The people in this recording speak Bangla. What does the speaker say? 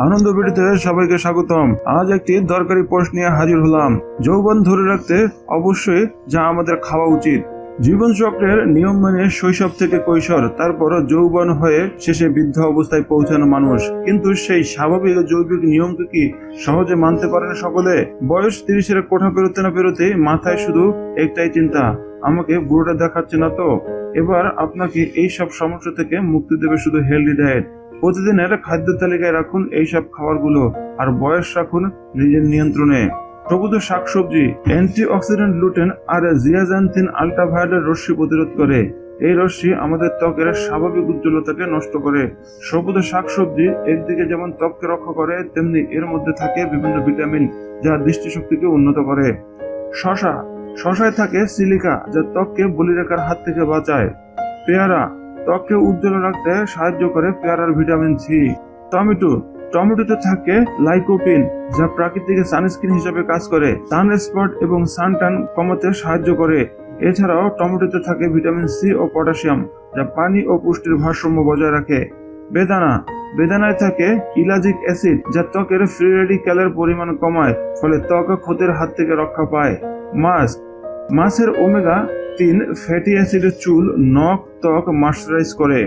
আনন্দ ভিডিওতে সবাইকে স্বাগতম। আজ একটি দরকারি পোস্ট নিয়ে হাজির হলাম। যৌবন ধরে রাখতে অবশ্যই যা আমাদের খাওয়া উচিত। জীবন চক্রের নিয়ম মেনে শৈশব থেকে কৈশোর, তারপর যৌবন হয়ে শেষে বৃদ্ধ অবস্থায় পৌঁছানো মানুষ, কিন্তু সেই স্বাভাবিক জৈবিক নিয়মকে কি সহজে মানতে পারেন সকলে? বয়স 30-এর কোঠা পেরোতে না পেরোতেই মাথায় শুধু একটাই চিন্তা, আমাকে বুড়োটা দেখাচ্ছে না তো? এবার আপনাকে এই সব সমস্যা থেকে মুক্তি দেবে শুধু হেলদি ডায়েট। প্রতিদিনের খাদ্য তালিকায় রাখুন এইসব খাবারগুলো, আর বয়স রাখুন নিজের নিয়ন্ত্রণে। সবুজ শাকসবজি অ্যান্টিঅক্সিডেন্ট লুটেন আর জিয়াজান্থিন আল্ট্রাভায়োলেট রশ্মি প্রতিরোধ করে। এই রশ্মি আমাদের ত্বকের স্বাভাবিক উজ্জ্বলতাকে নষ্ট করে। সবুজ শাকসবজি একদিকে যেমন ত্বককে রক্ষা করে, তেমনি এর মধ্যে থাকে বিভিন্ন ভিটামিন যা দৃষ্টিশক্তিকে উন্নত করে। শশায় থাকে সিলিকা যা ত্বককে বলিরেখার হাত থেকে বাঁচায়। পেয়ারা ত্বককে উজ্জ্বল রাখতে সাহায্য করে পেয়ারার ভিটামিন সি। টমেটোতে থাকে লাইকোপিন যা প্রাকৃতিক সানস্ক্রিন হিসেবে কাজ করে, সান স্পট এবং সানটান কমাতে সাহায্য করে। এছাড়াও টমেটোতে থাকে ভিটামিন সি ও পটাশিয়াম যা পানি ও পুষ্টির ভারসাম্য বজায় রাখে। বেদানায় থাকে ইলাজিক অ্যাসিড যা ত্বকের ফ্রি রেডিক্যালের পরিমাণ কমায়, ফলে ত্বক ক্ষতির হাত থেকে রক্ষা পায়। মাছের ওমেগা 3 ফ্যাটি অ্যাসিড চুল, নখ, ত্বক ময়শ্চারাইজ করে।